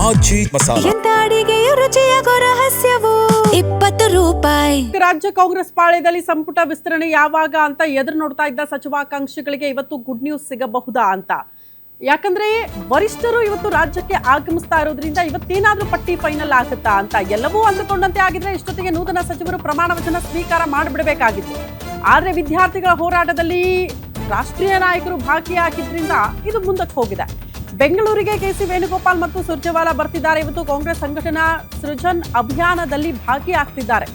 ಮಾಜಿ ಮಸಾಲ. ಎಂತ ಅಡಿಗೆಯ ರುಚಿಯಾಗೋ ರಹಸ್ಯವು 20 ರೂಪಾಯಿ. ರಾಜ್ಯ ಕಾಂಗ್ರೆಸ್ ಪಾಳ್ಯದಲ್ಲಿ ಸಂಪುಟ ವಿಸ್ತರಣೆ ಯಾವಾಗ ಅಂತ ಎದುರು ನೋಡ್ತಾ ಇದ್ದ ಸಚಿವಾಕಾಂಕ್ಷಿಗಳಿಗೆ ಇವತ್ತು ಗುಡ್ ನ್ಯೂಸ್ ಸಿಗಬಹುದಾ ಅಂತ. ಯಾಕಂದ್ರೆ ವರಿಷ್ಠರು ಇವತ್ತು ರಾಜ್ಯಕ್ಕೆ ಆಗಮಿಸ್ತಾ ಇರೋದ್ರಿಂದ ಇವತ್ತೇನಾದ್ರೂ ಪಟ್ಟಿ ಫೈನಲ್ ಆಗುತ್ತಾ ಅಂತ ಎಲ್ಲವೂ ಅಂದುಕೊಂಡಂತೆ ಆಗಿದ್ರೆ ಇಷ್ಟೊತ್ತಿಗೆ ನೂತನ ಸಚಿವರು ಪ್ರಮಾಣ ವಚನ ಸ್ವೀಕಾರ ಮಾಡಿಬಿಡಬೇಕಾಗಿತ್ತು. ಆದ್ರೆ ವಿದ್ಯಾರ್ಥಿಗಳ ಹೋರಾಟದಲ್ಲಿ ರಾಷ್ಟ್ರೀಯ ನಾಯಕರು ಭಾಗಿಯಾಗಿದ್ರಿಂದ ಇದು ಮುಂದಕ್ಕೆ ಹೋಗಿದೆ. ಬೆಂಗಳೂರಿಗೆ ಕೆಸಿ ವೇಣುಗೋಪಾಲ್ ಮತ್ತು ಸುರ್ಜೇವಾಲಾ ಬರ್ತಿದ್ದಾರೆ. ಇವತ್ತು ಕಾಂಗ್ರೆಸ್ ಸಂಘಟನಾ ಸೃಜನ್ ಅಭಿಯಾನದಲ್ಲಿ ಭಾಗಿಯಾಗ್ತಿದ್ದಾರೆ.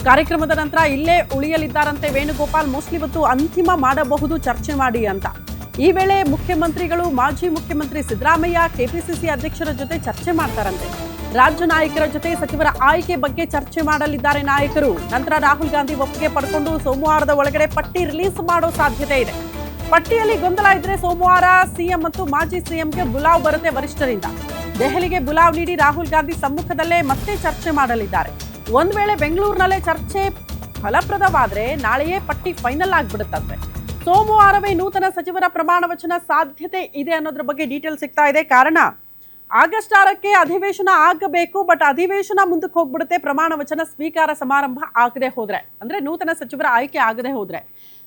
ಕಾರ್ಯಕ್ರಮದ ನಂತರ ಇಲ್ಲೇ ಉಳಿಯಲಿದ್ದಾರಂತೆ ವೇಣುಗೋಪಾಲ್. ಮೋಸ್ಟ್ಲಿ ಇವತ್ತು ಅಂತಿಮ ಮಾಡಬಹುದು ಚರ್ಚೆ ಮಾಡಿ ಅಂತ. ಈ ವೇಳೆ ಮುಖ್ಯಮಂತ್ರಿಗಳು, ಮಾಜಿ ಮುಖ್ಯಮಂತ್ರಿ ಸಿದ್ದರಾಮಯ್ಯ, ಕೆಪಿಸಿಸಿ ಅಧ್ಯಕ್ಷರ ಜೊತೆ ಚರ್ಚೆ ಮಾಡ್ತಾರಂತೆ. ರಾಜ್ಯ ನಾಯಕರ ಜೊತೆ ಸಚಿವರ ಆಯ್ಕೆ ಬಗ್ಗೆ ಚರ್ಚೆ ಮಾಡಲಿದ್ದಾರೆ ನಾಯಕರು. ನಂತರ ರಾಹುಲ್ ಗಾಂಧಿ ಒಪ್ಪಿಗೆ ಪಡ್ಕೊಂಡು ಸೋಮವಾರದ ಒಳಗಡೆ ಪಟ್ಟಿ ರಿಲೀಸ್ ಮಾಡೋ ಸಾಧ್ಯತೆ ಇದೆ. ಪಟ್ಟಿಯಲ್ಲಿ ಗೊಂದಲ ಇದ್ರೆ ಸೋಮವಾರ ಸಿಎಂ ಮತ್ತು ಮಾಜಿ ಸಿಎಂಗೆ ಬುಲಾವ್ ಬರುತ್ತೆ ವರಿಷ್ಠರಿಂದ. ದೆಹಲಿಗೆ ಬುಲಾವ್ ನೀಡಿ ರಾಹುಲ್ ಗಾಂಧಿ ಸಮ್ಮುಖದಲ್ಲೇ ಮತ್ತೆ ಚರ್ಚೆ ಮಾಡಲಿದ್ದಾರೆ. ಒಂದ್ ವೇಳೆ ಬೆಂಗಳೂರಿನಲ್ಲೇ ಚರ್ಚೆ ಫಲಪ್ರದವಾದ್ರೆ ನಾಳೆಯೇ ಪಟ್ಟಿ ಫೈನಲ್ ಆಗ್ಬಿಡುತ್ತಂತೆ. ಸೋಮವಾರವೇ ನೂತನ ಸಚಿವರ ಪ್ರಮಾಣ ವಚನ ಸಾಧ್ಯತೆ ಇದೆ ಅನ್ನೋದ್ರ ಬಗ್ಗೆ ಡೀಟೇಲ್ ಸಿಗ್ತಾ ಇದೆ. ಕಾರಣ ಆಗಸ್ಟ್ 6ಕ್ಕೆ ಅಧಿವೇಶನ ಆಗಬೇಕು. ಬಟ್ ಅಧಿವೇಶನ ಮುಂದಕ್ಕೆ ಹೋಗ್ಬಿಡುತ್ತೆ ಪ್ರಮಾಣ ವಚನ ಸ್ವೀಕಾರ ಸಮಾರಂಭ ಆಗದೆ ಹೋದ್ರೆ, ಅಂದ್ರೆ ನೂತನ ಸಚಿವರ ಆಯ್ಕೆ ಆಗದೆ ಹೋದ್ರೆ.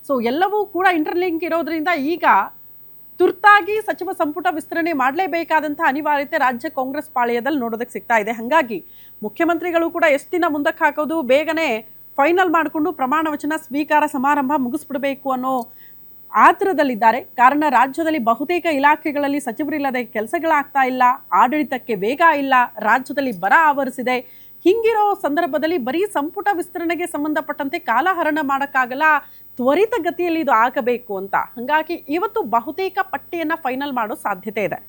ಸೊ ಎಲ್ಲವೂ ಕೂಡ ಇಂಟರ್ಲಿಂಕ್ ಇರೋದ್ರಿಂದ ಈಗ ತುರ್ತಾಗಿ ಸಚಿವ ಸಂಪುಟ ವಿಸ್ತರಣೆ ಮಾಡಲೇಬೇಕಾದಂತಹ ಅನಿವಾರ್ಯತೆ ರಾಜ್ಯ ಕಾಂಗ್ರೆಸ್ ಪಾಳ್ಯದಲ್ಲಿ ನೋಡೋದಕ್ಕೆ ಸಿಗ್ತಾ ಇದೆ. ಹಾಗಾಗಿ ಮುಖ್ಯಮಂತ್ರಿಗಳು ಕೂಡ ಎಷ್ಟು ದಿನ ಮುಂದಕ್ಕೆ ಹಾಕೋದು, ಬೇಗನೆ ಫೈನಲ್ ಮಾಡಿಕೊಂಡು ಪ್ರಮಾಣ ವಚನ ಸ್ವೀಕಾರ ಸಮಾರಂಭ ಮುಗಿಸ್ಬಿಡಬೇಕು ಅನ್ನೋ ಆತರದಲ್ಲಿದ್ದಾರೆ. ಕಾರಣ ರಾಜ್ಯದಲ್ಲಿ ಬಹುತೇಕ ಇಲಾಖೆಗಳಲ್ಲಿ ಸಚಿವರಿಲ್ಲದೆ ಕೆಲಸಗಳಾಗ್ತಾ ಇಲ್ಲ, ಆಡಳಿತಕ್ಕೆ ವೇಗ ಇಲ್ಲ, ರಾಜ್ಯದಲ್ಲಿ ಬರ ಆವರಿಸಿದೆ. ಹಿಂಗಿರೋ ಸಂದರ್ಭದಲ್ಲಿ ಬರೀ ಸಂಪುಟ ವಿಸ್ತರಣೆಗೆ ಸಂಬಂಧಪಟ್ಟಂತೆ ಕಾಲಹರಣ ಮಾಡೋಕ್ಕಾಗಲ್ಲ, ತ್ವರಿತ ಗತಿಯಲ್ಲಿ ಇದು ಆಗಬೇಕು ಅಂತ. ಹಾಗಾಗಿ ಇವತ್ತು ಬಹುತೇಕ ಪಟ್ಟಿಯನ್ನ ಫೈನಲ್ ಮಾಡೋ ಸಾಧ್ಯತೆ ಇದೆ.